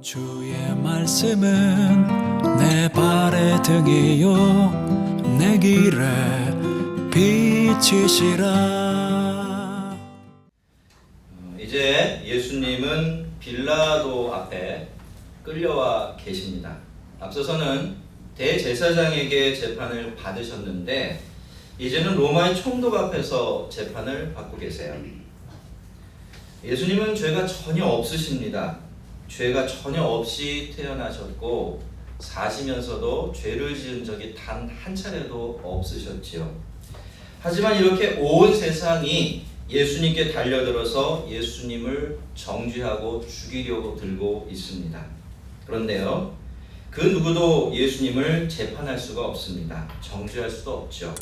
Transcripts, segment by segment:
주의 말씀은 내 발의 등이요 내 길에 빛이시라. 이제 예수님은 빌라도 앞에 끌려와 계십니다. 앞서서는 대제사장에게 재판을 받으셨는데 이제는 로마의 총독 앞에서 재판을 받고 계세요. 예수님은 죄가 전혀 없으십니다. 죄가 전혀 없이 태어나셨고 사시면서도 죄를 지은 적이 단 한 차례도 없으셨지요. 하지만 이렇게 온 세상이 예수님께 달려들어서 예수님을 정죄하고 죽이려고 들고 있습니다. 그런데요, 그 누구도 예수님을 재판할 수가 없습니다. 정죄할 수도 없죠.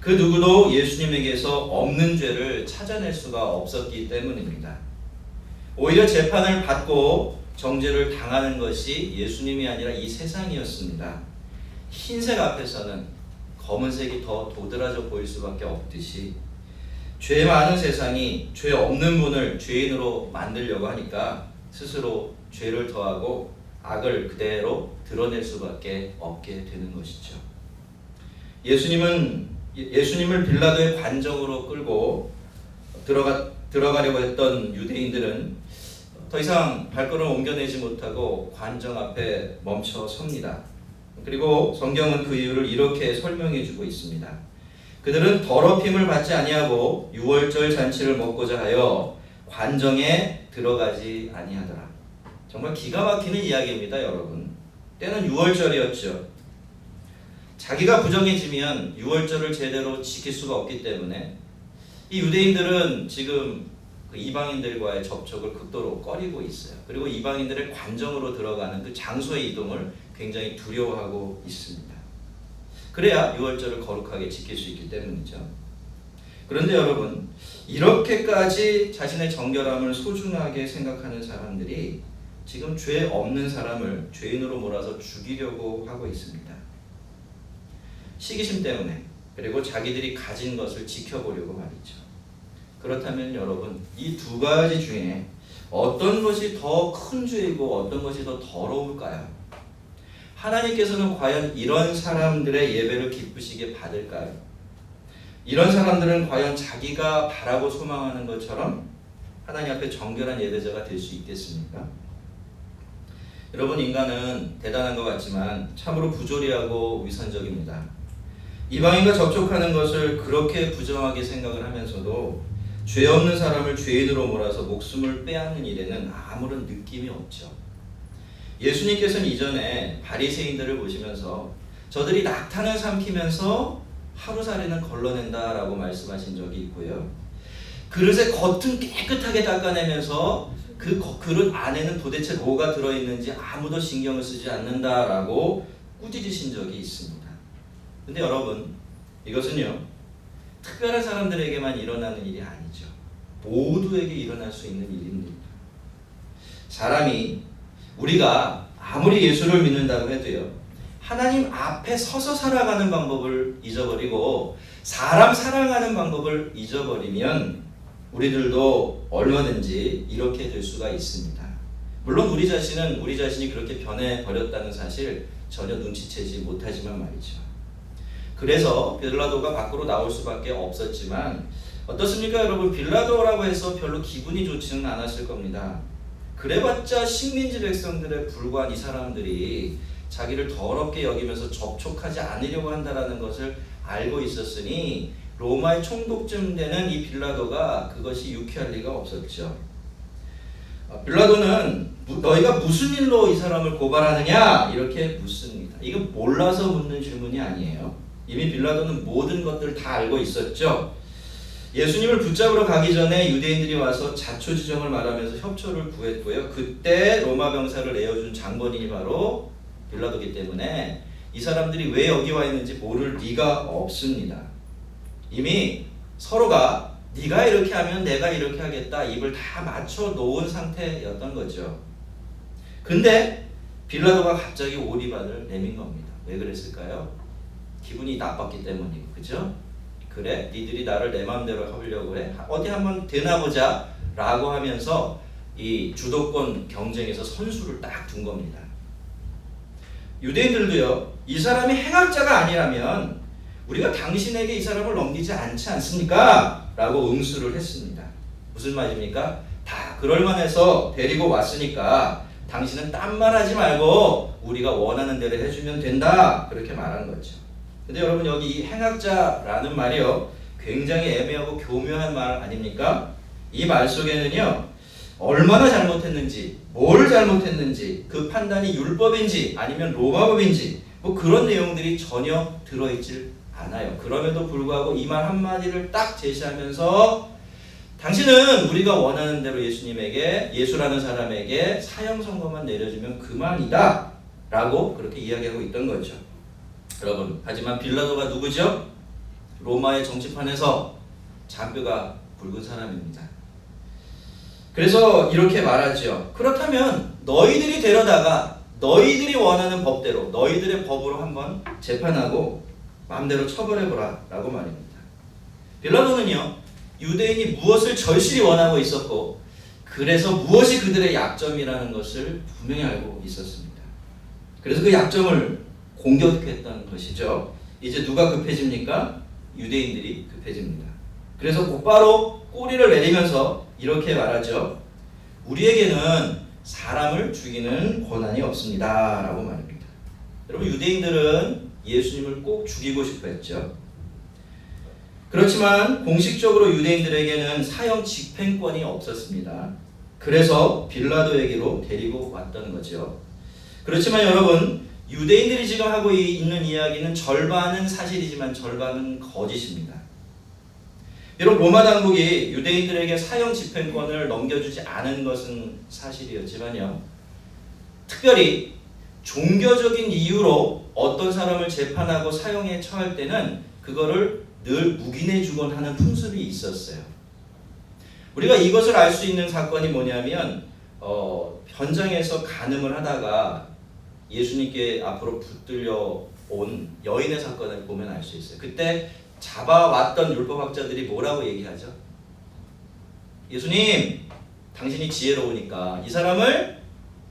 그 누구도 예수님에게서 없는 죄를 찾아낼 수가 없었기 때문입니다. 오히려 재판을 받고 정죄를 당하는 것이 예수님이 아니라 이 세상이었습니다. 흰색 앞에서는 검은색이 더 도드라져 보일 수밖에 없듯이 죄 많은 세상이 죄 없는 분을 죄인으로 만들려고 하니까 스스로 죄를 더하고 악을 그대로 드러낼 수밖에 없게 되는 것이죠. 예수님을 빌라도의 관정으로 끌고 들어가려고 했던 유대인들은 더 이상 발걸음을 옮겨내지 못하고 관정 앞에 멈춰 섭니다. 그리고 성경은 그 이유를 이렇게 설명해 주고 있습니다. 그들은 더럽힘을 받지 아니하고 유월절 잔치를 먹고자 하여 관정에 들어가지 아니하더라. 정말 기가 막히는 이야기입니다, 여러분. 때는 유월절이었죠. 자기가 부정해지면 유월절을 제대로 지킬 수가 없기 때문에 이 유대인들은 지금 그 이방인들과의 접촉을 극도로 꺼리고 있어요. 그리고 이방인들의 관정으로 들어가는 그 장소의 이동을 굉장히 두려워하고 있습니다. 그래야 유월절을 거룩하게 지킬 수 있기 때문이죠. 그런데 여러분, 이렇게까지 자신의 정결함을 소중하게 생각하는 사람들이 지금 죄 없는 사람을 죄인으로 몰아서 죽이려고 하고 있습니다. 시기심 때문에, 그리고 자기들이 가진 것을 지켜보려고 말이죠. 그렇다면 여러분, 이 두 가지 중에 어떤 것이 더 큰 죄이고 어떤 것이 더 더러울까요? 하나님께서는 과연 이런 사람들의 예배를 기쁘시게 받을까요? 이런 사람들은 과연 자기가 바라고 소망하는 것처럼 하나님 앞에 정결한 예배자가 될 수 있겠습니까? 여러분, 인간은 대단한 것 같지만 참으로 부조리하고 위선적입니다. 이방인과 접촉하는 것을 그렇게 부정하게 생각을 하면서도 죄 없는 사람을 죄인으로 몰아서 목숨을 빼앗는 일에는 아무런 느낌이 없죠. 예수님께서는 이전에 바리새인들을 보시면서 저들이 낙탄을 삼키면서 하루살이는 걸러낸다라고 말씀하신 적이 있고요. 그릇의 겉은 깨끗하게 닦아내면서 그 그릇 안에는 도대체 뭐가 들어있는지 아무도 신경을 쓰지 않는다라고 꾸짖으신 적이 있습니다. 근데 여러분, 이것은요, 특별한 사람들에게만 일어나는 일이 아니죠. 모두에게 일어날 수 있는 일입니다. 사람이, 우리가 아무리 예수를 믿는다고 해도요, 하나님 앞에 서서 살아가는 방법을 잊어버리고 사람 사랑하는 방법을 잊어버리면 우리들도 얼마든지 이렇게 될 수가 있습니다. 물론 우리 자신이 그렇게 변해버렸다는 사실 전혀 눈치채지 못하지만 말이죠. 그래서 빌라도가 밖으로 나올 수밖에 없었지만 어떻습니까, 여러분? 빌라도라고 해서 별로 기분이 좋지는 않았을 겁니다. 그래봤자 식민지 백성들에 불과한 이 사람들이 자기를 더럽게 여기면서 접촉하지 않으려고 한다는 것을 알고 있었으니 로마의 총독쯤 되는 이 빌라도가 그것이 유쾌할 리가 없었죠. 빌라도는 너희가 무슨 일로 이 사람을 고발하느냐 이렇게 묻습니다. 이건 몰라서 묻는 질문이 아니에요. 이미 빌라도는 모든 것들을 다 알고 있었죠. 예수님을 붙잡으러 가기 전에 유대인들이 와서 자초지종을 말하면서 협조를 구했고요. 그때 로마 병사를 내어준 장본인이 바로 빌라도이기 때문에 이 사람들이 왜 여기 와 있는지 모를 리가 없습니다. 이미 서로가 네가 이렇게 하면 내가 이렇게 하겠다 입을 다 맞춰 놓은 상태였던 거죠. 근데 빌라도가 갑자기 오리발을 내민 겁니다. 왜 그랬을까요? 기분이 나빴기 때문이고, 그죠? 그래, 니들이 나를 내 마음대로 하려고 해? 어디 한번 되나 보자 라고 하면서 이 주도권 경쟁에서 선수를 딱 둔 겁니다. 유대인들도요, 이 사람이 행악자가 아니라면 우리가 당신에게 이 사람을 넘기지 않지 않습니까? 라고 응수를 했습니다. 무슨 말입니까? 다 그럴만해서 데리고 왔으니까 당신은 딴 말하지 말고 우리가 원하는 대로 해주면 된다, 그렇게 말한 거죠. 근데 여러분, 여기 이 행악자라는 말이요, 굉장히 애매하고 교묘한 말 아닙니까? 이 말 속에는요, 얼마나 잘못했는지, 뭘 잘못했는지, 그 판단이 율법인지 아니면 로마법인지 뭐 그런 내용들이 전혀 들어있질 않아요. 그럼에도 불구하고 이 말 한마디를 딱 제시하면서 당신은 우리가 원하는 대로 예수님에게, 예수라는 사람에게 사형 선고만 내려주면 그만이다 라고 그렇게 이야기하고 있던 거죠. 여러분, 하지만 빌라도가 누구죠? 로마의 정치판에서 잔뼈가 굵은 사람입니다. 그래서 이렇게 말하죠. 그렇다면 너희들이 데려다가 너희들이 원하는 법대로, 너희들의 법으로 한번 재판하고 마음대로 처벌해보라 라고 말입니다. 빌라도는요, 유대인이 무엇을 절실히 원하고 있었고, 그래서 무엇이 그들의 약점이라는 것을 분명히 알고 있었습니다. 그래서 그 약점을 공격했던 것이죠. 이제 누가 급해집니까? 유대인들이 급해집니다. 그래서 곧바로 꼬리를 내리면서 이렇게 말하죠. 우리에게는 사람을 죽이는 권한이 없습니다 라고 말합니다. 여러분, 유대인들은 예수님을 꼭 죽이고 싶어 했죠. 그렇지만 공식적으로 유대인들에게는 사형 집행권이 없었습니다. 그래서 빌라도에게로 데리고 왔던 거죠. 그렇지만 여러분, 유대인들이 지금 하고 있는 이야기는 절반은 사실이지만 절반은 거짓입니다. 비록 로마 당국이 유대인들에게 사형 집행권을 넘겨주지 않은 것은 사실이었지만요, 특별히 종교적인 이유로 어떤 사람을 재판하고 사형에 처할 때는 그거를 늘 묵인해 주곤 하는 풍습이 있었어요. 우리가 이것을 알 수 있는 사건이 뭐냐면 현장에서 간음을 하다가 예수님께 앞으로 붙들려 온 여인의 사건을 보면 알 수 있어요. 그때 잡아왔던 율법학자들이 뭐라고 얘기하죠? 예수님, 당신이 지혜로우니까 이 사람을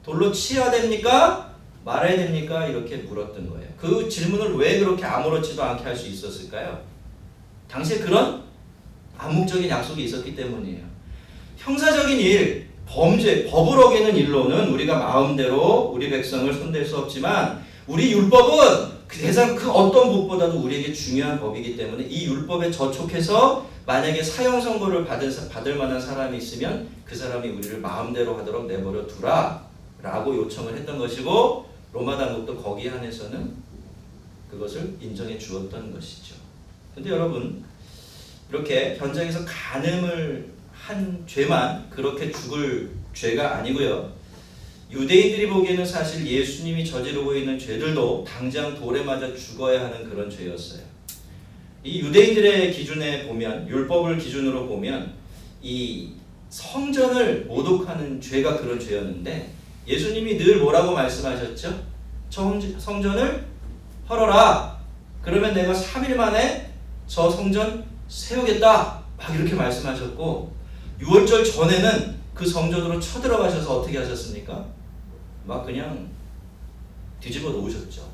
돌로 치어야 됩니까? 말아야 됩니까? 이렇게 물었던 거예요. 그 질문을 왜 그렇게 아무렇지도 않게 할 수 있었을까요? 당시에 그런 암묵적인 약속이 있었기 때문이에요. 형사적인 일, 범죄, 법을 어기는 일로는 우리가 마음대로 우리 백성을 손댈 수 없지만 우리 율법은 세상 그 어떤 법보다도 우리에게 중요한 법이기 때문에 이 율법에 저촉해서 만약에 사형 선고를 받을 만한 사람이 있으면 그 사람이 우리를 마음대로 하도록 내버려 두라 라고 요청을 했던 것이고, 로마 당국도 거기에 한해서는 그것을 인정해 주었던 것이죠. 근데 여러분, 이렇게 현장에서 간음을 한 죄만 그렇게 죽을 죄가 아니고요, 유대인들이 보기에는 사실 예수님이 저지르고 있는 죄들도 당장 돌에 맞아 죽어야 하는 그런 죄였어요. 이 유대인들의 기준에 보면, 율법을 기준으로 보면 이 성전을 모독하는 죄가 그런 죄였는데, 예수님이 늘 뭐라고 말씀하셨죠? 성전을 헐어라. 그러면 내가 3일 만에 저 성전 세우겠다. 막 이렇게 말씀하셨고, 6월절 전에는 그 성전으로 쳐들어가셔서 어떻게 하셨습니까? 막 그냥 뒤집어 놓으셨죠.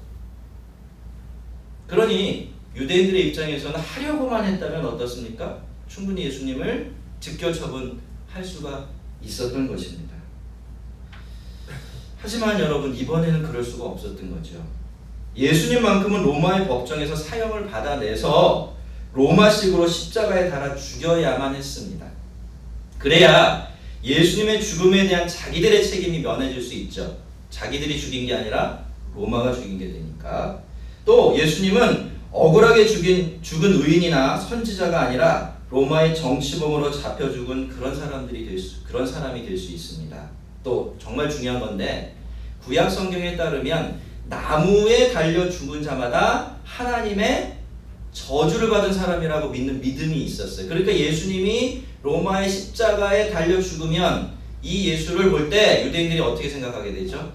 그러니 유대인들의 입장에서는 하려고만 했다면 어떻습니까? 충분히 예수님을 즉결 처분할 수가 있었던 것입니다. 하지만 여러분, 이번에는 그럴 수가 없었던 거죠. 예수님만큼은 로마의 법정에서 사형을 받아내서 로마식으로 십자가에 달아 죽여야만 했습니다. 그래야 예수님의 죽음에 대한 자기들의 책임이 면해질 수 있죠. 자기들이 죽인 게 아니라 로마가 죽인 게 되니까. 또 예수님은 억울하게 죽은 의인이나 선지자가 아니라 로마의 정치범으로 잡혀 죽은 그런 사람이 될 수 있습니다. 또 정말 중요한 건데, 구약 성경에 따르면 나무에 달려 죽은 자마다 하나님의 저주를 받은 사람이라고 믿는 믿음이 있었어요. 그러니까 예수님이 로마의 십자가에 달려 죽으면 이 예수를 볼 때 유대인들이 어떻게 생각하게 되죠?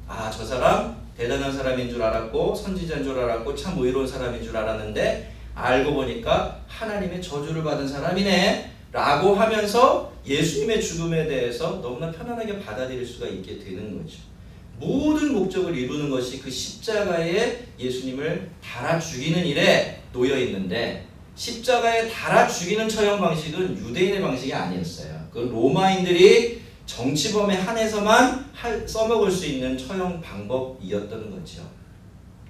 아, 저 사람 대단한 사람인 줄 알았고 선지자인 줄 알았고 참 의로운 사람인 줄 알았는데 알고 보니까 하나님의 저주를 받은 사람이네 라고 하면서 예수님의 죽음에 대해서 너무나 편안하게 받아들일 수가 있게 되는 거죠. 모든 목적을 이루는 것이 그 십자가에 예수님을 달아 죽이는 일에 놓여 있는데, 십자가에 달아 죽이는 처형 방식은 유대인의 방식이 아니었어요. 그 로마인들이 정치범에 한해서만 써먹을 수 있는 처형 방법이었던 거죠.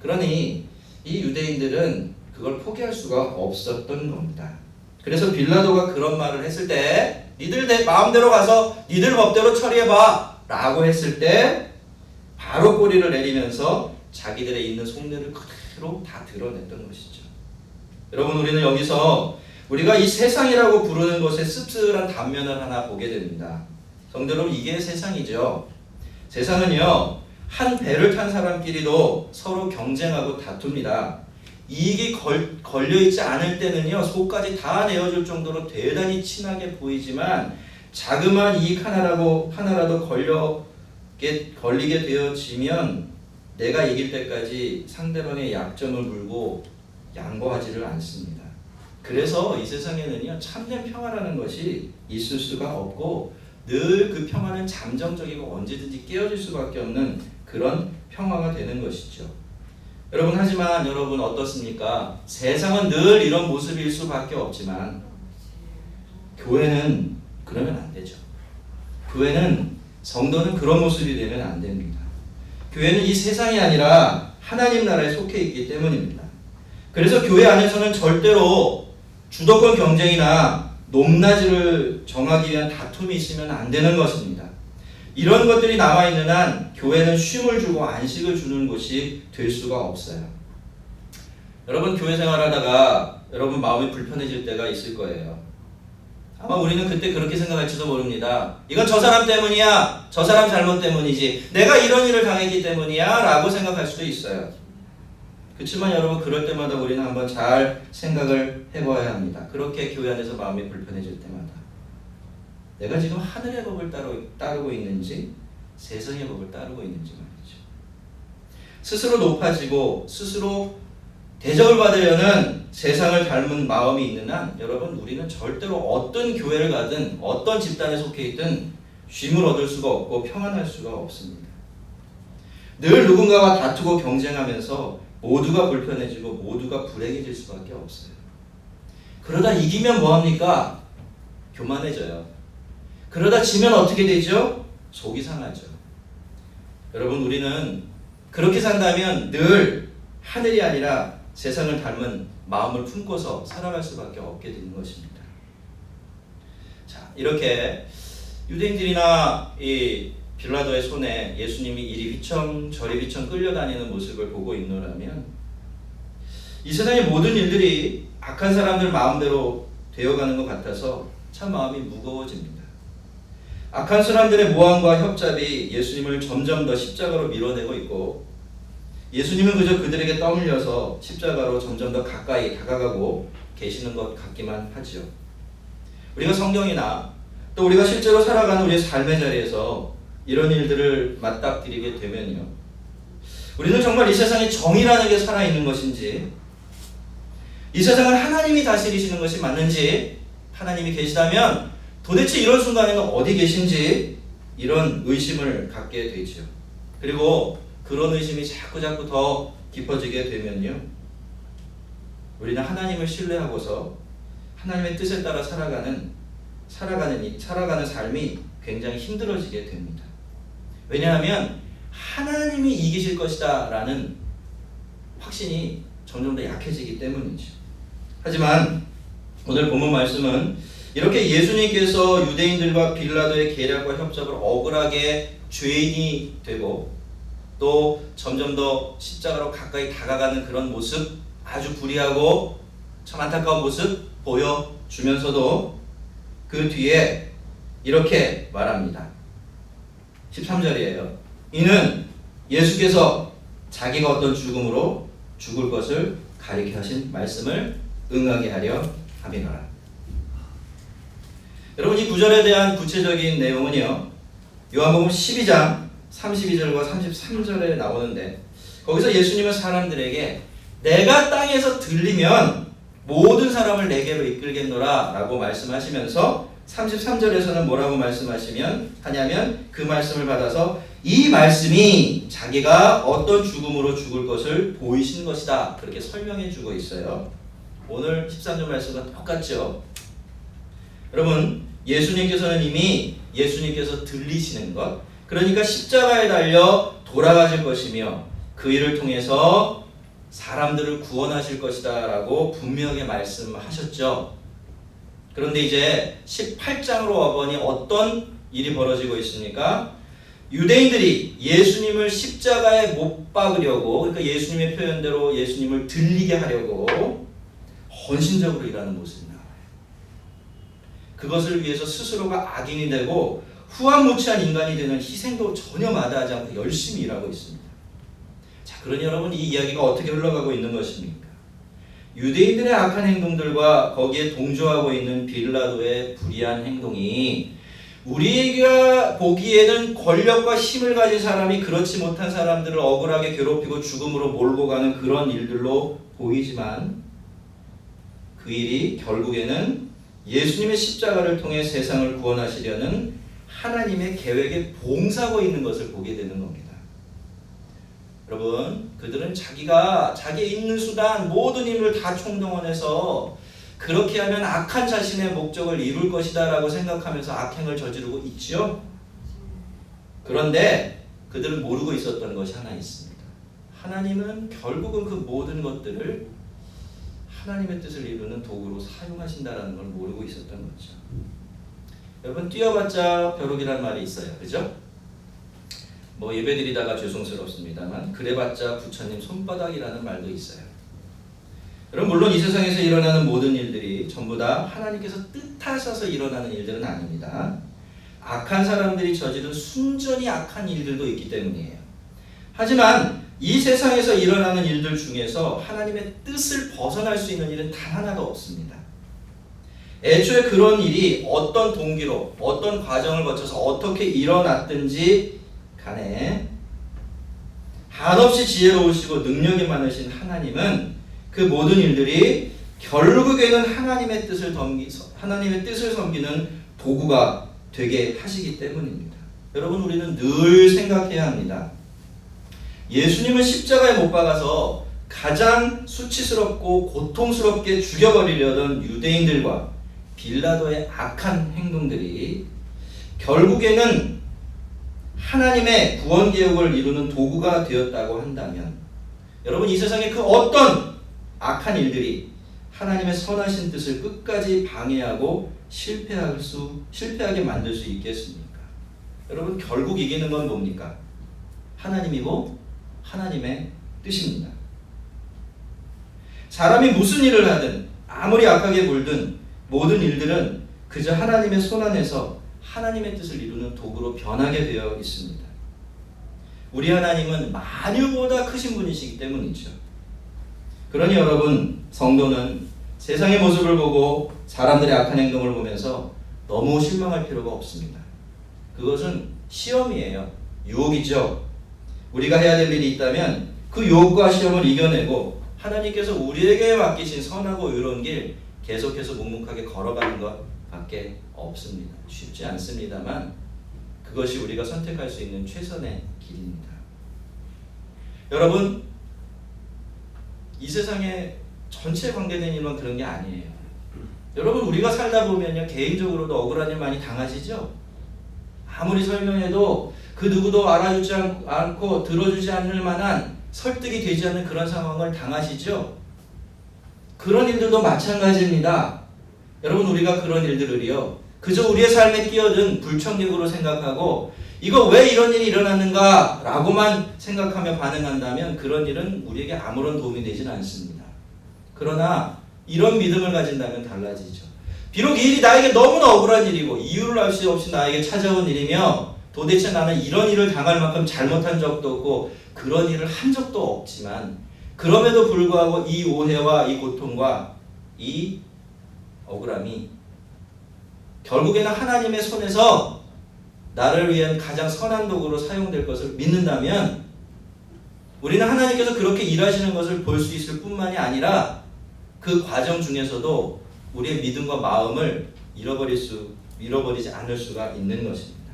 그러니 이 유대인들은 그걸 포기할 수가 없었던 겁니다. 그래서 빌라도가 그런 말을 했을 때, 니들 내 마음대로 가서 니들 법대로 처리해봐 라고 했을 때 바로 꼬리를 내리면서 자기들의 있는 속내를 그대로 다 드러냈던 것이죠. 여러분, 우리는 여기서 우리가 이 세상이라고 부르는 것의 씁쓸한 단면을 하나 보게 됩니다. 성도 여러분, 이게 세상이죠. 세상은요, 한 배를 탄 사람끼리도 서로 경쟁하고 다툽니다. 이익이 걸려있지 않을 때는요, 속까지 다 내어줄 정도로 대단히 친하게 보이지만, 자그마한 이익 하나라도 걸리게 되어지면 내가 이길 때까지 상대방의 약점을 물고 양보하지를 않습니다. 그래서 이 세상에는요, 참된 평화라는 것이 있을 수가 없고, 늘 그 평화는 잠정적이고 언제든지 깨어질 수밖에 없는 그런 평화가 되는 것이죠. 여러분, 하지만 여러분 어떻습니까? 세상은 늘 이런 모습일 수밖에 없지만 교회는 그러면 안 되죠. 교회는, 성도는 그런 모습이 되면 안 됩니다. 교회는 이 세상이 아니라 하나님 나라에 속해 있기 때문입니다. 그래서 교회 안에서는 절대로 주도권 경쟁이나 높낮이를 정하기 위한 다툼이 있으면 안 되는 것입니다. 이런 것들이 남아있는 한 교회는 쉼을 주고 안식을 주는 곳이 될 수가 없어요. 여러분, 교회 생활하다가 여러분 마음이 불편해질 때가 있을 거예요. 아마 우리는 그때 그렇게 생각할지도 모릅니다. 이건 저 사람 때문이야, 저 사람 잘못 때문이지, 내가 이런 일을 당했기 때문이야 라고 생각할 수도 있어요. 그렇지만 여러분, 그럴 때마다 우리는 한번 잘 생각을 해봐야 합니다. 그렇게 교회 안에서 마음이 불편해질 때마다 내가 지금 하늘의 법을 따르고 있는지 세상의 법을 따르고 있는지 말이죠. 스스로 높아지고 스스로 대접을 받으려는 세상을 닮은 마음이 있는 한 여러분, 우리는 절대로 어떤 교회를 가든 어떤 집단에 속해 있든 쉼을 얻을 수가 없고 평안할 수가 없습니다. 늘 누군가와 다투고 경쟁하면서 모두가 불편해지고 모두가 불행해질 수밖에 없어요. 그러다 이기면 뭐합니까? 교만해져요. 그러다 지면 어떻게 되죠? 속이 상하죠. 여러분, 우리는 그렇게 산다면 늘 하늘이 아니라 세상을 닮은 마음을 품고서 살아갈 수밖에 없게 되는 것입니다. 자, 이렇게 유대인들이나 이 빌라도의 손에 예수님이 이리 휘청 저리 휘청 끌려다니는 모습을 보고 있노라면, 이 세상의 모든 일들이 악한 사람들 마음대로 되어가는 것 같아서 참 마음이 무거워집니다. 악한 사람들의 모함과 협잡이 예수님을 점점 더 십자가로 밀어내고 있고, 예수님은 그저 그들에게 떠밀려서 십자가로 점점 더 가까이 다가가고 계시는 것 같기만 하지요. 우리가 성경이나 또 우리가 실제로 살아가는 우리의 삶의 자리에서 이런 일들을 맞닥뜨리게 되면요, 우리는 정말 이 세상에 정의라는 게 살아있는 것인지, 이 세상을 하나님이 다스리시는 것이 맞는지, 하나님이 계시다면 도대체 이런 순간에는 어디 계신지 이런 의심을 갖게 되죠. 그리고 그런 의심이 자꾸 더 깊어지게 되면요, 우리는 하나님을 신뢰하고서 하나님의 뜻에 따라 살아가는 삶이 굉장히 힘들어지게 됩니다. 왜냐하면 하나님이 이기실 것이다 라는 확신이 점점 더 약해지기 때문이죠. 하지만 오늘 본문 말씀은 이렇게 예수님께서 유대인들과 빌라도의 계략과 협잡을 억울하게 죄인이 되고 또 점점 더 십자가로 가까이 다가가는 그런 모습, 아주 불의하고 참 안타까운 모습 보여주면서도 그 뒤에 이렇게 말합니다. 13절이에요. 이는 예수께서 자기가 어떤 죽음으로 죽을 것을 가리켜 하신 말씀을 응하게 하려 함이노라. 여러분, 이 구절에 대한 구체적인 내용은요, 요한복음 12장 32절과 33절에 나오는데, 거기서 예수님은 사람들에게 내가 땅에서 들리면 모든 사람을 내게로 이끌겠노라 라고 말씀하시면서 33절에서는 뭐라고 하냐면 그 말씀을 받아서 이 말씀이 자기가 어떤 죽음으로 죽을 것을 보이신 것이다. 그렇게 설명해 주고 있어요. 오늘 13절 말씀과 똑같죠. 여러분, 예수님께서는 이미 예수님께서 들리시는 것, 그러니까 십자가에 달려 돌아가실 것이며 그 일을 통해서 사람들을 구원하실 것이다 라고 분명하게 말씀하셨죠. 그런데 이제 18장으로 와보니 어떤 일이 벌어지고 있습니까? 유대인들이 예수님을 십자가에 못 박으려고, 그러니까 예수님의 표현대로 예수님을 들리게 하려고 헌신적으로 일하는 모습이 나와요. 그것을 위해서 스스로가 악인이 되고 후한무치한 인간이 되는 희생도 전혀 마다하지 않고 열심히 일하고 있습니다. 자, 그러니 여러분, 이 이야기가 어떻게 흘러가고 있는 것입니까? 유대인들의 악한 행동들과 거기에 동조하고 있는 빌라도의 불의한 행동이 우리가 보기에는 권력과 힘을 가진 사람이 그렇지 못한 사람들을 억울하게 괴롭히고 죽음으로 몰고 가는 그런 일들로 보이지만 그 일이 결국에는 예수님의 십자가를 통해 세상을 구원하시려는 하나님의 계획에 봉사하고 있는 것을 보게 되는 겁니다. 여러분, 그들은 자기 있는 수단 모든 힘을 다 총동원해서 그렇게 하면 악한 자신의 목적을 이룰 것이다 라고 생각하면서 악행을 저지르고 있지요. 그런데 그들은 모르고 있었던 것이 하나 있습니다. 하나님은 결국은 그 모든 것들을 하나님의 뜻을 이루는 도구로 사용하신다라는 걸 모르고 있었던 거죠. 여러분, 뛰어봤자 벼룩이라는 말이 있어요. 그죠? 예배드리다가 죄송스럽습니다만 그래봤자 부처님 손바닥이라는 말도 있어요. 여러분, 물론 이 세상에서 일어나는 모든 일들이 전부 다 하나님께서 뜻하셔서 일어나는 일들은 아닙니다. 악한 사람들이 저지른 순전히 악한 일들도 있기 때문이에요. 하지만 이 세상에서 일어나는 일들 중에서 하나님의 뜻을 벗어날 수 있는 일은 단 하나도 없습니다. 애초에 그런 일이 어떤 동기로 어떤 과정을 거쳐서 어떻게 일어났든지 간에 한없이 지혜로우시고 능력이 많으신 하나님은 그 모든 일들이 결국에는 하나님의 뜻을 섬기는 도구가 되게 하시기 때문입니다. 여러분, 우리는 늘 생각해야 합니다. 예수님을 십자가에 못 박아서 가장 수치스럽고 고통스럽게 죽여버리려던 유대인들과 빌라도의 악한 행동들이 결국에는 하나님의 구원 계획을 이루는 도구가 되었다고 한다면, 여러분, 이 세상에 그 어떤 악한 일들이 하나님의 선하신 뜻을 끝까지 방해하고 실패하게 만들 수 있겠습니까? 여러분, 결국 이기는 건 뭡니까? 하나님이고 하나님의 뜻입니다. 사람이 무슨 일을 하든 아무리 악하게 굴든 모든 일들은 그저 하나님의 손 안에서 하나님의 뜻을 이루는 도구로 변하게 되어 있습니다. 우리 하나님은 만유보다 크신 분이시기 때문이죠. 그러니 여러분, 성도는 세상의 모습을 보고 사람들의 악한 행동을 보면서 너무 실망할 필요가 없습니다. 그것은 시험이에요. 유혹이죠. 우리가 해야 될 일이 있다면 그 유혹과 시험을 이겨내고 하나님께서 우리에게 맡기신 선하고 의로운 길 계속해서 묵묵하게 걸어가는 것밖에 없습니다. 쉽지 않습니다만 그것이 우리가 선택할 수 있는 최선의 길입니다. 여러분, 이 세상에 전체 관계된 일만 그런 게 아니에요. 여러분, 우리가 살다 보면요, 개인적으로도 억울한 일 많이 당하시죠? 아무리 설명해도 그 누구도 알아주지 않고 들어주지 않을 만한, 설득이 되지 않는 그런 상황을 당하시죠? 그런 일들도 마찬가지입니다. 여러분, 우리가 그런 일들을요, 그저 우리의 삶에 끼어든 불청객으로 생각하고 이거 왜 이런 일이 일어났는가 라고만 생각하며 반응한다면 그런 일은 우리에게 아무런 도움이 되지는 않습니다. 그러나 이런 믿음을 가진다면 달라지죠. 비록 이 일이 나에게 너무나 억울한 일이고 이유를 알 수 없이 나에게 찾아온 일이며 도대체 나는 이런 일을 당할 만큼 잘못한 적도 없고 그런 일을 한 적도 없지만 그럼에도 불구하고 이 오해와 이 고통과 이 억울함이 결국에는 하나님의 손에서 나를 위한 가장 선한 도구로 사용될 것을 믿는다면 우리는 하나님께서 그렇게 일하시는 것을 볼 수 있을 뿐만이 아니라 그 과정 중에서도 우리의 믿음과 마음을 잃어버리지 않을 수가 있는 것입니다.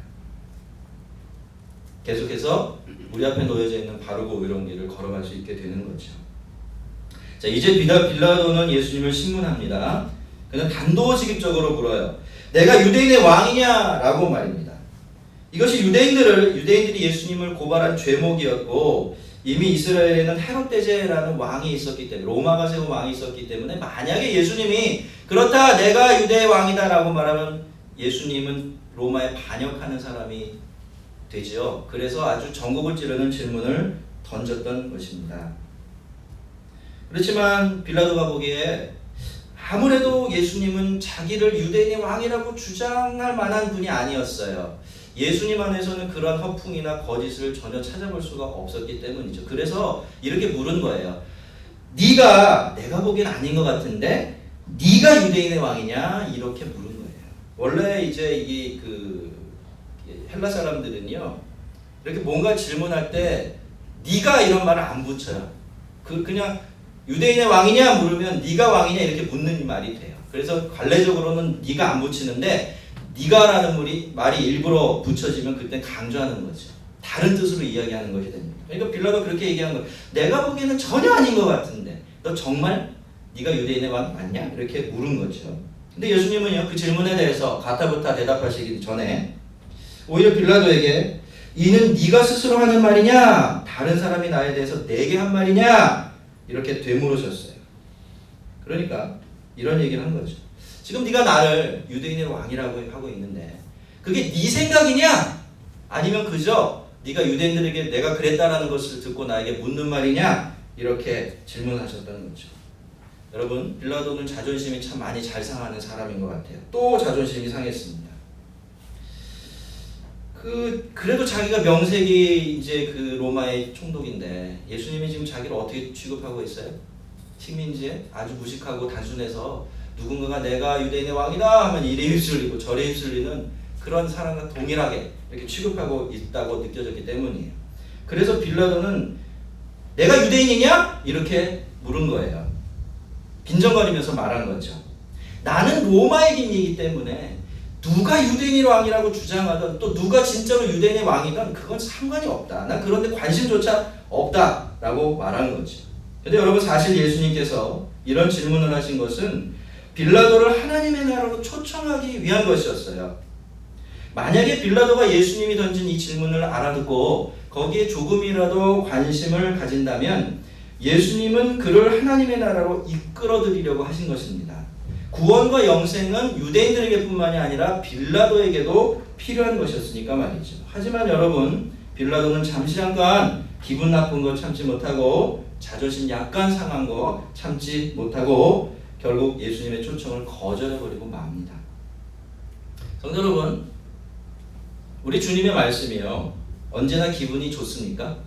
계속해서 우리 앞에 놓여져 있는 바르고 의로운 길을 걸어갈 수 있게 되는 거죠. 자, 이제 빌라도는 예수님을 신문합니다. 그는 단도직입적으로 물어요. 내가 유대인의 왕이냐라고 말입니다. 이것이 유대인들이 예수님을 고발한 죄목이었고, 이미 이스라엘에는 헤롯 대제라는 왕이 있었기 때문에, 로마가 세운 왕이 있었기 때문에, 만약에 예수님이 그렇다 내가 유대의 왕이다라고 말하면 예수님은 로마에 반역하는 사람이 되죠. 그래서 아주 전곡을 찌르는 질문을 던졌던 것입니다. 그렇지만 빌라도가 보기에 아무래도 예수님은 자기를 유대인의 왕이라고 주장할 만한 분이 아니었어요. 예수님 안에서는 그런 허풍이나 거짓을 전혀 찾아볼 수가 없었기 때문이죠. 그래서 이렇게 물은 거예요. 내가 보기엔 아닌 것 같은데 네가 유대인의 왕이냐? 이렇게 물은 거예요. 원래 이제 이게 헬라 사람들은요, 이렇게 뭔가 질문할 때 네가 이런 말을 안 붙여요. 그냥 유대인의 왕이냐 물으면 네가 왕이냐 이렇게 묻는 말이 돼요. 그래서 관례적으로는 네가 안 붙이는데 네가라는 말이 일부러 붙여지면 그때 강조하는 거죠. 다른 뜻으로 이야기하는 것이 됩니다. 그러니까 빌라도가 그렇게 얘기한 거예요. 내가 보기에는 전혀 아닌 것 같은데 너 정말 네가 유대인의 왕 맞냐? 이렇게 물은 거죠. 근데 예수님은요, 그 질문에 대해서 가타부타 대답하시기 전에 오히려 빌라도에게 이는 네가 스스로 하는 말이냐? 다른 사람이 나에 대해서 내게 한 말이냐? 이렇게 되물으셨어요. 그러니까 이런 얘기를 한 거죠. 지금 네가 나를 유대인의 왕이라고 하고 있는데 그게 네 생각이냐? 아니면 그저 네가 유대인들에게 내가 그랬다라는 것을 듣고 나에게 묻는 말이냐? 이렇게 질문하셨다는 거죠. 여러분, 빌라도는 자존심이 참 많이 잘 상하는 사람인 것 같아요. 또 자존심이 상했습니다. 그래도 자기가 명색이 이제 그 로마의 총독인데 예수님이 지금 자기를 어떻게 취급하고 있어요? 식민지에 아주 무식하고 단순해서 누군가가 내가 유대인의 왕이다 하면 이래 휩쓸리고 저래 휩쓸리는 그런 사람과 동일하게 이렇게 취급하고 있다고 느껴졌기 때문이에요. 그래서 빌라도는 내가 유대인이냐? 이렇게 물은 거예요. 빈정거리면서 말한 거죠. 나는 로마의 김이기 때문에 누가 유대인의 왕이라고 주장하든 또 누가 진짜로 유대인의 왕이든 그건 상관이 없다. 난 그런 데 관심조차 없다라고 말한 거죠. 근데 여러분, 사실 예수님께서 이런 질문을 하신 것은 빌라도를 하나님의 나라로 초청하기 위한 것이었어요. 만약에 빌라도가 예수님이 던진 이 질문을 알아듣고 거기에 조금이라도 관심을 가진다면 예수님은 그를 하나님의 나라로 이끌어들이려고 하신 것입니다. 구원과 영생은 유대인들에게 뿐만이 아니라 빌라도에게도 필요한 것이었으니까 말이죠. 하지만 여러분, 빌라도는 잠시 잠깐 기분 나쁜 거 참지 못하고 자존심 약간 상한 거 참지 못하고 결국 예수님의 초청을 거절해버리고 맙니다. 성도 여러분, 우리 주님의 말씀이요, 언제나 기분이 좋습니까?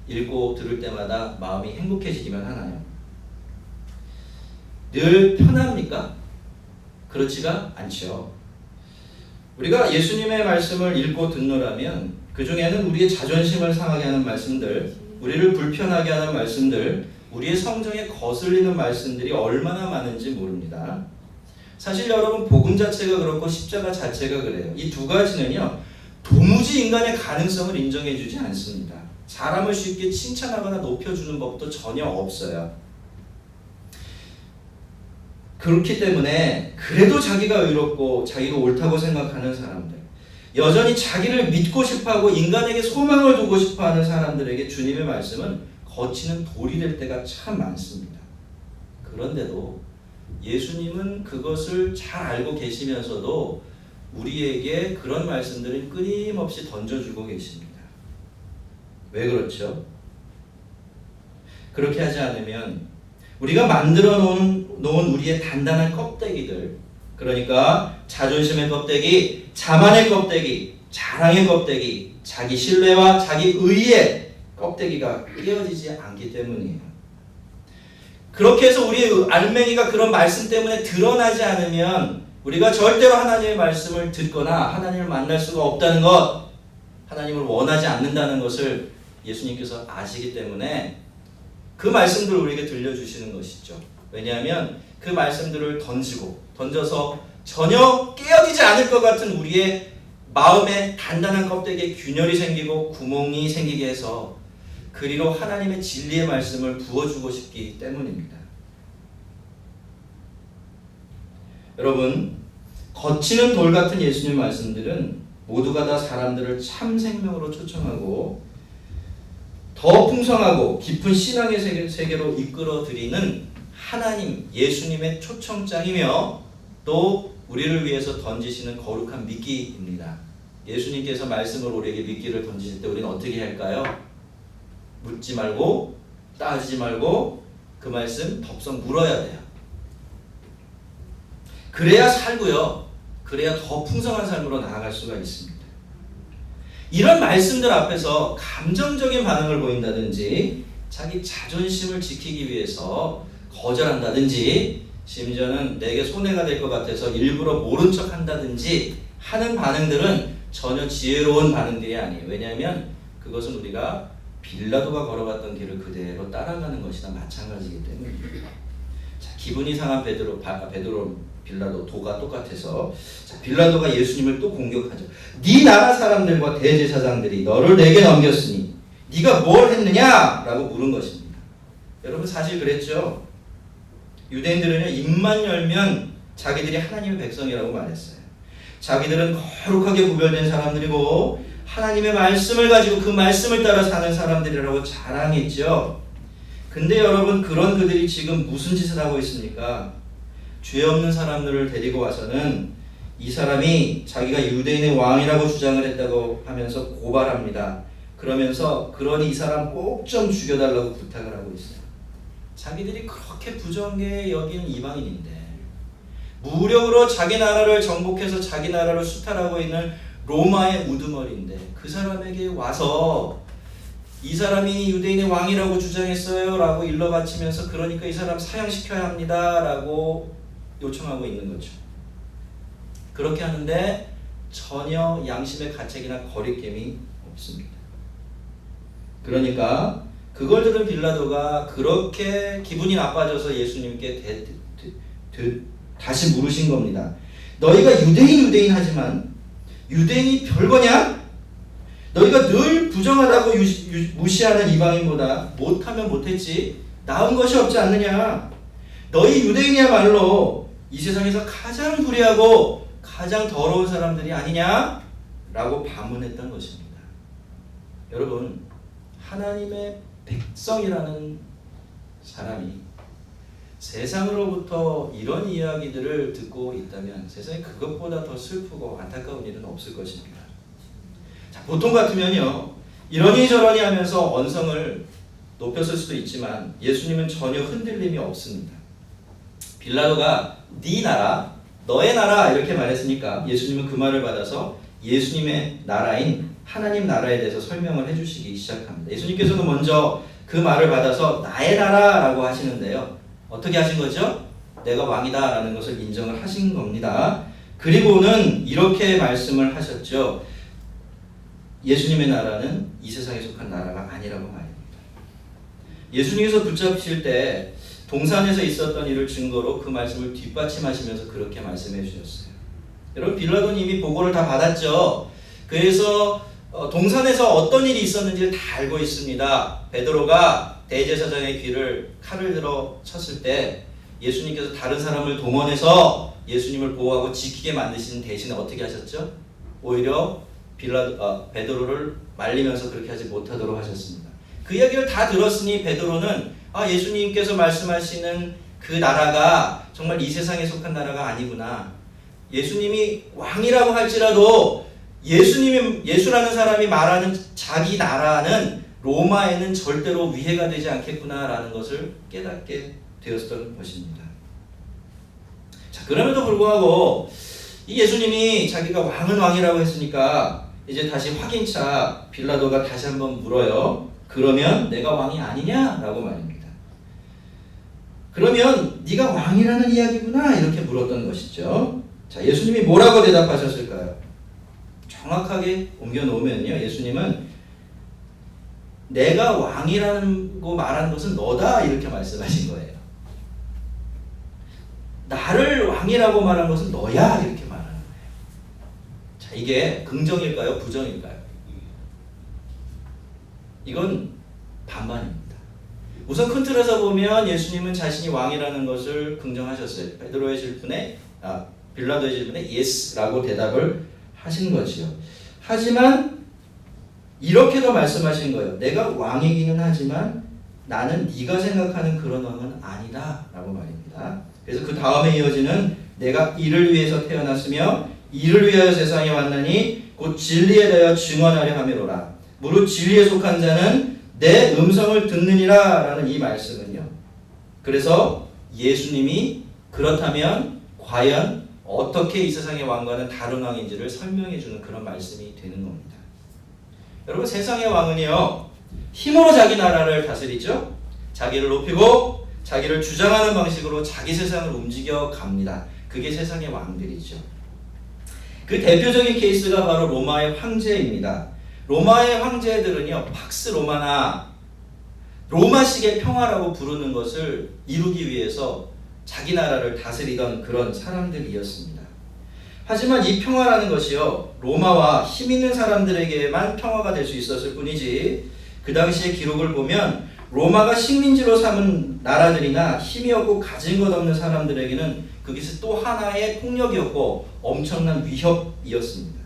읽고 들을 때마다 마음이 행복해지기만 하나요? 늘 편합니까? 그렇지가 않죠. 우리가 예수님의 말씀을 읽고 듣노라면 그 중에는 우리의 자존심을 상하게 하는 말씀들, 우리를 불편하게 하는 말씀들, 우리의 성정에 거슬리는 말씀들이 얼마나 많은지 모릅니다. 사실 여러분, 복음 자체가 그렇고 십자가 자체가 그래요. 이 두 가지는요, 도무지 인간의 가능성을 인정해주지 않습니다. 사람을 쉽게 칭찬하거나 높여주는 법도 전혀 없어요. 그렇기 때문에 그래도 자기가 의롭고 자기가 옳다고 생각하는 사람들, 여전히 자기를 믿고 싶어하고 인간에게 소망을 두고 싶어하는 사람들에게 주님의 말씀은 거치는 돌이 될 때가 참 많습니다. 그런데도 예수님은 그것을 잘 알고 계시면서도 우리에게 그런 말씀들을 끊임없이 던져주고 계십니다. 왜 그렇죠? 그렇게 하지 않으면 우리가 만들어 놓은 우리의 단단한 껍데기들, 그러니까 자존심의 껍데기, 자만의 껍데기, 자랑의 껍데기, 자기 신뢰와 자기 의의 껍데기가 깨어지지 않기 때문이에요. 그렇게 해서 우리의 알맹이가 그런 말씀 때문에 드러나지 않으면 우리가 절대로 하나님의 말씀을 듣거나 하나님을 만날 수가 없다는 것, 하나님을 원하지 않는다는 것을 예수님께서 아시기 때문에 그 말씀들을 우리에게 들려주시는 것이죠. 왜냐하면 그 말씀들을 던져서 전혀 깨어지지 않을 것 같은 우리의 마음에 단단한 껍데기에 균열이 생기고 구멍이 생기게 해서 그리로 하나님의 진리의 말씀을 부어주고 싶기 때문입니다. 여러분, 거치는 돌 같은 예수님 말씀들은 모두가 다 사람들을 참 생명으로 초청하고 더 풍성하고 깊은 신앙의 세계로 이끌어들이는 하나님, 예수님의 초청장이며 또 우리를 위해서 던지시는 거룩한 미끼입니다. 예수님께서 말씀을 우리에게 미끼를 던지실 때 우리는 어떻게 할까요? 묻지 말고 따지지 말고 그 말씀 덥석 물어야 돼요. 그래야 살고요. 그래야 더 풍성한 삶으로 나아갈 수가 있습니다. 이런 말씀들 앞에서 감정적인 반응을 보인다든지 자기 자존심을 지키기 위해서 거절한다든지 심지어는 내게 손해가 될 것 같아서 일부러 모른 척 한다든지 하는 반응들은 전혀 지혜로운 반응들이 아니에요. 왜냐하면 그것은 우리가 빌라도가 걸어갔던 길을 그대로 따라가는 것이나 마찬가지이기 때문입니다. 자, 기분이 상한 베드로, 빌라도, 도가 똑같아서 자, 빌라도가 예수님을 또 공격하죠. 네 나라 사람들과 대제사장들이 너를 내게 넘겼으니 네가 뭘 했느냐? 라고 물은 것입니다. 여러분 사실 그랬죠. 유대인들은요, 입만 열면 자기들이 하나님의 백성이라고 말했어요. 자기들은 거룩하게 구별된 사람들이고 하나님의 말씀을 가지고 그 말씀을 따라 사는 사람들이라고 자랑했죠. 근데 여러분, 그런 그들이 지금 무슨 짓을 하고 있습니까? 죄 없는 사람들을 데리고 와서는 이 사람이 자기가 유대인의 왕이라고 주장을 했다고 하면서 고발합니다. 그러면서 그러니 이 사람 꼭 좀 죽여달라고 부탁을 하고 있어요. 자기들이 그렇게 부정하게 여기는 이방인인데 무력으로 자기 나라를 정복해서 자기 나라를 수탈하고 있는 로마의 우두머리인데 그 사람에게 와서 이 사람이 유대인의 왕이라고 주장했어요 라고 일러바치면서 그러니까 이 사람 사형시켜야 합니다 라고 요청하고 있는 거죠. 그렇게 하는데 전혀 양심의 가책이나 거리낌이 없습니다. 그러니까 그걸 들은 빌라도가 그렇게 기분이 나빠져서 예수님께 다시 물으신 겁니다. 너희가 유대인 하지만 유대인이 별거냐? 너희가 늘 부정하다고 무시하는 이방인보다 못하면 못했지 나은 것이 없지 않느냐? 너희 유대인이야말로 이 세상에서 가장 불의하고 가장 더러운 사람들이 아니냐? 라고 반문했던 것입니다. 여러분, 하나님의 백성이라는 사람이 세상으로부터 이런 이야기들을 듣고 있다면 세상에 그것보다 더 슬프고 안타까운 일은 없을 것입니다. 자, 보통 같으면요, 이러니 저러니 하면서 언성을 높였을 수도 있지만 예수님은 전혀 흔들림이 없습니다. 빌라도가 네 나라, 너의 나라 이렇게 말했으니까 예수님은 그 말을 받아서 예수님의 나라인 하나님 나라에 대해서 설명을 해주시기 시작합니다. 예수님께서도 먼저 그 말을 받아서 나의 나라라고 하시는데요. 어떻게 하신 거죠? 내가 왕이다 라는 것을 인정을 하신 겁니다. 그리고는 이렇게 말씀을 하셨죠. 예수님의 나라는 이 세상에 속한 나라가 아니라고 말입니다. 예수님께서 붙잡히실 때 동산에서 있었던 일을 증거로 그 말씀을 뒷받침하시면서 그렇게 말씀해 주셨어요. 여러분, 빌라도는 이미 보고를 다 받았죠. 그래서 동산에서 어떤 일이 있었는지를 다 알고 있습니다. 베드로가 대제사장의 귀를 칼을 들어 쳤을 때 예수님께서 다른 사람을 동원해서 예수님을 보호하고 지키게 만드시는 대신에 어떻게 하셨죠? 오히려 베드로를 말리면서 그렇게 하지 못하도록 하셨습니다. 그 이야기를 다 들었으니 베드로는 예수님께서 말씀하시는 그 나라가 정말 이 세상에 속한 나라가 아니구나. 예수님이 왕이라고 할지라도 예수라는 사람이 말하는 자기 나라는 로마에는 절대로 위해가 되지 않겠구나라는 것을 깨닫게 되었던 것입니다. 자, 그럼에도 불구하고 이 예수님이 자기가 왕은 왕이라고 했으니까 이제 다시 확인차 빌라도가 다시 한번 물어요. 그러면 내가 왕이 아니냐라고 말입니다. 그러면 네가 왕이라는 이야기구나 이렇게 물었던 것이죠. 자, 예수님이 뭐라고 대답하셨을까요? 정확하게 옮겨놓으면요, 예수님은 내가 왕이라고 말하는 것은 너다 이렇게 말씀하신 거예요. 나를 왕이라고 말한 것은 너야 이렇게 말하는 거예요. 자, 이게 긍정일까요? 부정일까요? 이건 반반입니다. 우선 큰 틀에서 보면 예수님은 자신이 왕이라는 것을 긍정하셨어요. 베드로의 질문에 빌라도의 질문에 yes라고 대답을 하신 거지요. 하지만 이렇게도 말씀하신 거예요. 내가 왕이기는 하지만 나는 네가 생각하는 그런 왕은 아니다 라고 말입니다. 그래서 그 다음에 이어지는 내가 이를 위해서 태어났으며 이를 위하여 세상에 왔나니 곧 진리에 대하여 증언하려 함이로라. 무릇 진리에 속한 자는 내 음성을 듣느니라 라는 이 말씀은요. 그래서 예수님이 그렇다면 과연 어떻게 이 세상의 왕과는 다른 왕인지를 설명해 주는 그런 말씀이 되는 겁니다. 여러분, 세상의 왕은요 힘으로 자기 나라를 다스리죠. 자기를 높이고 자기를 주장하는 방식으로 자기 세상을 움직여 갑니다. 그게 세상의 왕들이죠. 그 대표적인 케이스가 바로 로마의 황제입니다. 로마의 황제들은요 팍스 로마나 로마식의 평화라고 부르는 것을 이루기 위해서 자기 나라를 다스리던 그런 사람들이었습니다. 하지만 이 평화라는 것이요 로마와 힘 있는 사람들에게만 평화가 될 수 있었을 뿐이지, 그 당시의 기록을 보면 로마가 식민지로 삼은 나라들이나 힘이 없고 가진 것 없는 사람들에게는 그것이 또 하나의 폭력이었고 엄청난 위협이었습니다.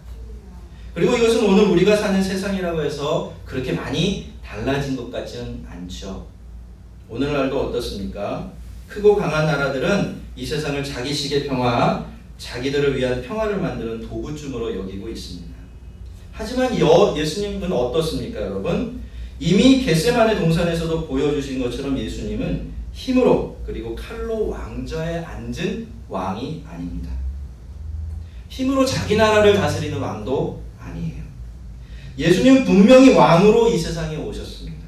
그리고 이것은 오늘 우리가 사는 세상이라고 해서 그렇게 많이 달라진 것 같지는 않죠. 오늘날도 어떻습니까? 크고 강한 나라들은 이 세상을 자기식의 평화, 자기들을 위한 평화를 만드는 도구쯤으로 여기고 있습니다. 하지만 예수님은 어떻습니까, 여러분? 이미 겟세마네 동산에서도 보여주신 것처럼 예수님은 힘으로 그리고 칼로 왕좌에 앉은 왕이 아닙니다. 힘으로 자기 나라를 다스리는 왕도 아니에요. 예수님은 분명히 왕으로 이 세상에 오셨습니다.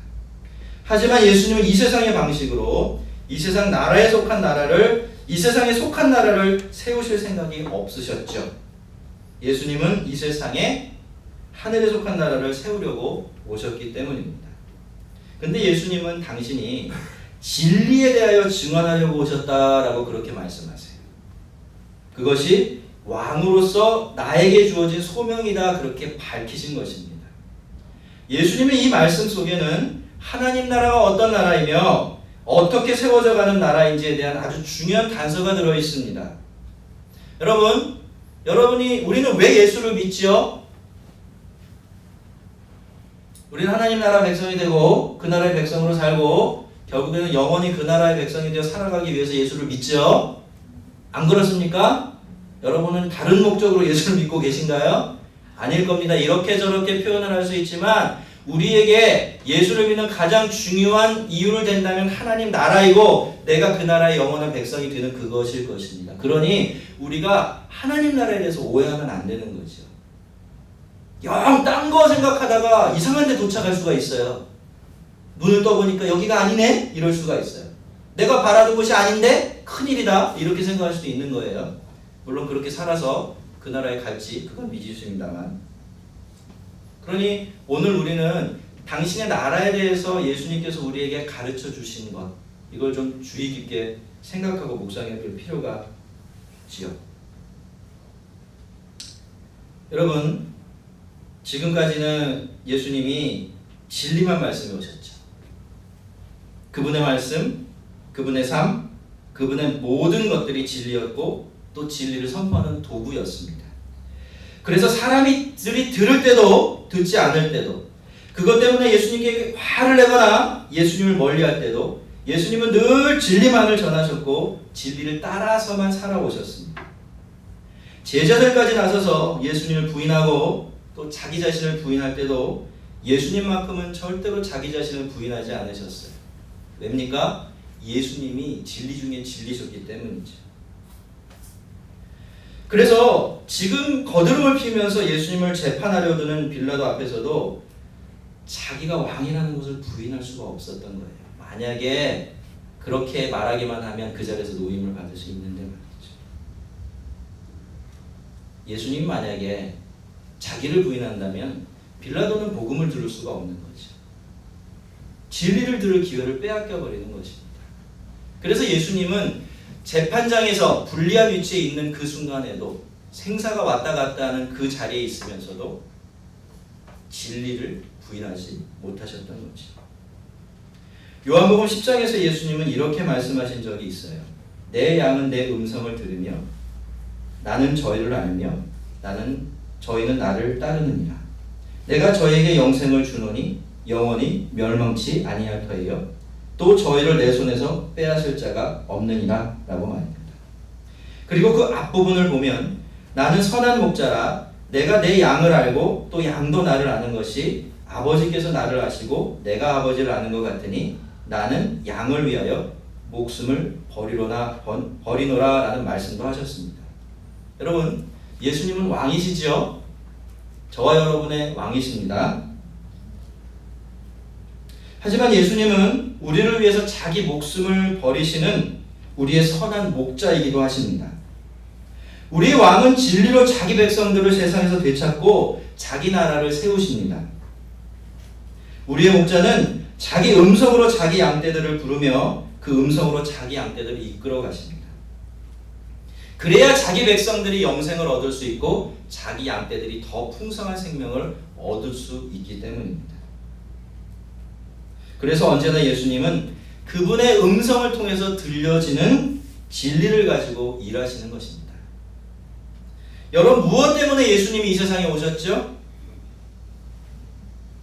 하지만 예수님은 이 세상의 방식으로 이 세상 나라에 속한 나라를, 이 세상에 속한 나라를 세우실 생각이 없으셨죠. 예수님은 이 세상에 하늘에 속한 나라를 세우려고 오셨기 때문입니다. 근데 예수님은 당신이 진리에 대하여 증언하려고 오셨다라고 그렇게 말씀하세요. 그것이 왕으로서 나에게 주어진 소명이다 그렇게 밝히신 것입니다. 예수님의 이 말씀 속에는 하나님 나라가 어떤 나라이며 어떻게 세워져 가는 나라인지에 대한 아주 중요한 단서가 들어 있습니다. 우리는 왜 예수를 믿지요? 우리는 하나님 나라 백성이 되고 그 나라의 백성으로 살고 결국에는 영원히 그 나라의 백성이 되어 살아가기 위해서 예수를 믿죠? 안 그렇습니까? 여러분은 다른 목적으로 예수를 믿고 계신가요? 아닐 겁니다. 이렇게 저렇게 표현을 할 수 있지만 우리에게 예수를 믿는 가장 중요한 이유를 댄다면 하나님 나라이고 내가 그 나라의 영원한 백성이 되는 그것일 것입니다. 그러니 우리가 하나님 나라에 대해서 오해하면 안 되는 거죠. 영 딴 거 생각하다가 이상한 데 도착할 수가 있어요. 눈을 떠보니까 여기가 아니네? 이럴 수가 있어요. 내가 바라던 곳이 아닌데? 큰일이다. 이렇게 생각할 수도 있는 거예요. 물론 그렇게 살아서 그 나라에 갈지 그건 미지수입니다만. 그러니 오늘 우리는 당신의 나라에 대해서 예수님께서 우리에게 가르쳐 주신 것, 이걸 좀 주의 깊게 생각하고 묵상해 볼 필요가 있지요. 여러분, 지금까지는 예수님이 진리만 말씀해 오셨죠. 그분의 말씀, 그분의 삶, 그분의 모든 것들이 진리였고 또 진리를 선포하는 도구였습니다. 그래서 사람들이 들을 때도 듣지 않을 때도, 그것 때문에 예수님께 화를 내거나 예수님을 멀리할 때도 예수님은 늘 진리만을 전하셨고 진리를 따라서만 살아오셨습니다. 제자들까지 나서서 예수님을 부인하고 또 자기 자신을 부인할 때도 예수님만큼은 절대로 자기 자신을 부인하지 않으셨어요. 왜입니까? 예수님이 진리 중에 진리셨기 때문이죠. 그래서 지금 거드름을 피우면서 예수님을 재판하려 드는 빌라도 앞에서도 자기가 왕이라는 것을 부인할 수가 없었던 거예요. 만약에 그렇게 말하기만 하면 그 자리에서 노임을 받을 수 있는데 말이죠. 예수님 만약에 자기를 부인한다면 빌라도는 복음을 들을 수가 없는 거죠. 진리를 들을 기회를 빼앗겨 버리는 것입니다. 그래서 예수님은 재판장에서 불리한 위치에 있는 그 순간에도 생사가 왔다 갔다 하는 그 자리에 있으면서도 진리를 부인하지 못하셨던 거지. 요한복음 10장에서 예수님은 이렇게 말씀하신 적이 있어요. 내 양은 내 음성을 들으며 나는 저희를 알며 저희는 나를 따르느니라. 내가 저희에게 영생을 주노니 영원히 멸망치 아니할 터이요 또 저희를 내 손에서 빼앗을 자가 없느니라 라고 말합니다. 그리고 그 앞부분을 보면 나는 선한 목자라 내가 내 양을 알고 또 양도 나를 아는 것이 아버지께서 나를 아시고 내가 아버지를 아는 것 같으니 나는 양을 위하여 목숨을 버리노라 라는 말씀도 하셨습니다. 여러분, 예수님은 왕이시죠? 저와 여러분의 왕이십니다. 하지만 예수님은 우리를 위해서 자기 목숨을 버리시는 우리의 선한 목자이기도 하십니다. 우리의 왕은 진리로 자기 백성들을 세상에서 되찾고 자기 나라를 세우십니다. 우리의 목자는 자기 음성으로 자기 양떼들을 부르며 그 음성으로 자기 양떼들을 이끌어 가십니다. 그래야 자기 백성들이 영생을 얻을 수 있고 자기 양떼들이 더 풍성한 생명을 얻을 수 있기 때문입니다. 그래서 언제나 예수님은 그분의 음성을 통해서 들려지는 진리를 가지고 일하시는 것입니다. 여러분, 무엇 때문에 예수님이 이 세상에 오셨죠?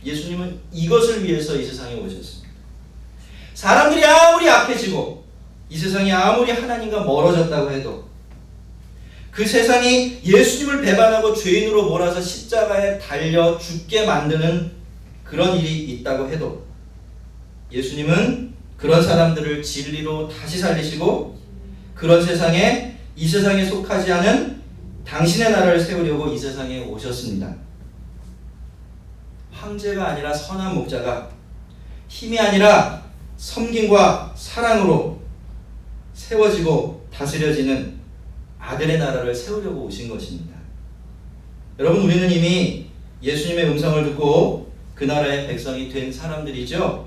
예수님은 이것을 위해서 이 세상에 오셨습니다. 사람들이 아무리 악해지고 이 세상이 아무리 하나님과 멀어졌다고 해도 그 세상이 예수님을 배반하고 죄인으로 몰아서 십자가에 달려 죽게 만드는 그런 일이 있다고 해도 예수님은 그런 사람들을 진리로 다시 살리시고 그런 세상에 이 세상에 속하지 않은 당신의 나라를 세우려고 이 세상에 오셨습니다. 황제가 아니라 선한 목자가 힘이 아니라 섬김과 사랑으로 세워지고 다스려지는 아들의 나라를 세우려고 오신 것입니다. 여러분, 우리는 이미 예수님의 음성을 듣고 그 나라의 백성이 된 사람들이죠.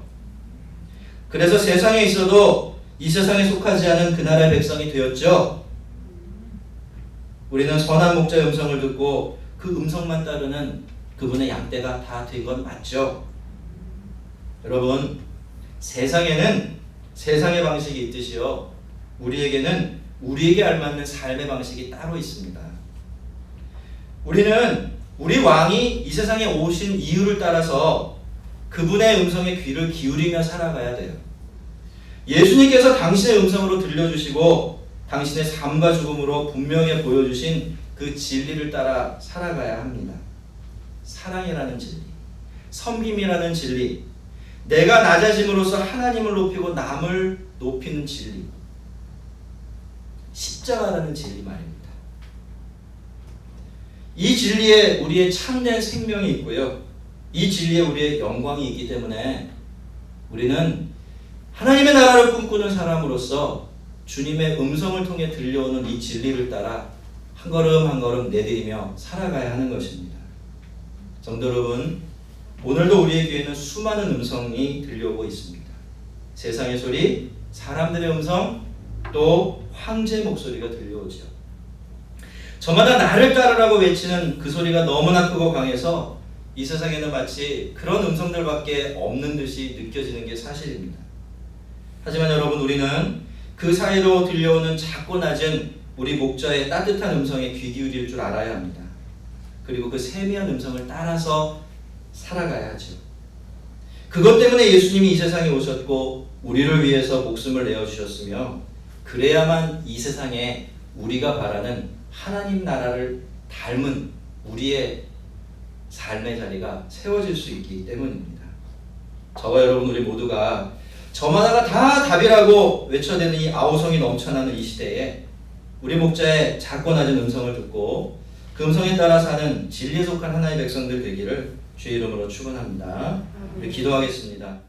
그래서 세상에 있어도 이 세상에 속하지 않은 그 나라의 백성이 되었죠. 우리는 선한 목자의 음성을 듣고 그 음성만 따르는 그분의 양떼가 다 된 건 맞죠. 여러분, 세상에는 세상의 방식이 있듯이요, 우리에게는 우리에게 알맞는 삶의 방식이 따로 있습니다. 우리는 우리 왕이 이 세상에 오신 이유를 따라서 그분의 음성에 귀를 기울이며 살아가야 돼요. 예수님께서 당신의 음성으로 들려주시고 당신의 삶과 죽음으로 분명히 보여주신 그 진리를 따라 살아가야 합니다. 사랑이라는 진리, 섬김이라는 진리, 내가 낮아짐으로써 하나님을 높이고 남을 높이는 진리, 십자가라는 진리 말입니다. 이 진리에 우리의 참된 생명이 있고요, 이 진리에 우리의 영광이 있기 때문에 우리는 하나님의 나라를 꿈꾸는 사람으로서 주님의 음성을 통해 들려오는 이 진리를 따라 한 걸음 한 걸음 내디디며 살아가야 하는 것입니다. 성도 여러분, 오늘도 우리의 귀에는 수많은 음성이 들려오고 있습니다. 세상의 소리, 사람들의 음성, 또 황제의 목소리가 들려오죠. 저마다 나를 따르라고 외치는 그 소리가 너무나 크고 강해서 이 세상에는 마치 그런 음성들밖에 없는 듯이 느껴지는 게 사실입니다. 하지만 여러분, 우리는 그 사이로 들려오는 작고 낮은 우리 목자의 따뜻한 음성에 귀 기울일 줄 알아야 합니다. 그리고 그 세미한 음성을 따라서 살아가야 하죠. 그것 때문에 예수님이 이 세상에 오셨고 우리를 위해서 목숨을 내어주셨으며, 그래야만 이 세상에 우리가 바라는 하나님 나라를 닮은 우리의 삶의 자리가 세워질 수 있기 때문입니다. 저와 여러분, 우리 모두가 저마다가 다 답이라고 외쳐대는 이 아우성이 넘쳐나는 이 시대에 우리 목자의 작고 낮은 음성을 듣고 그 음성에 따라 사는 진리에 속한 하나님의 백성들 되기를 주의 이름으로 축원합니다. 우리 기도하겠습니다.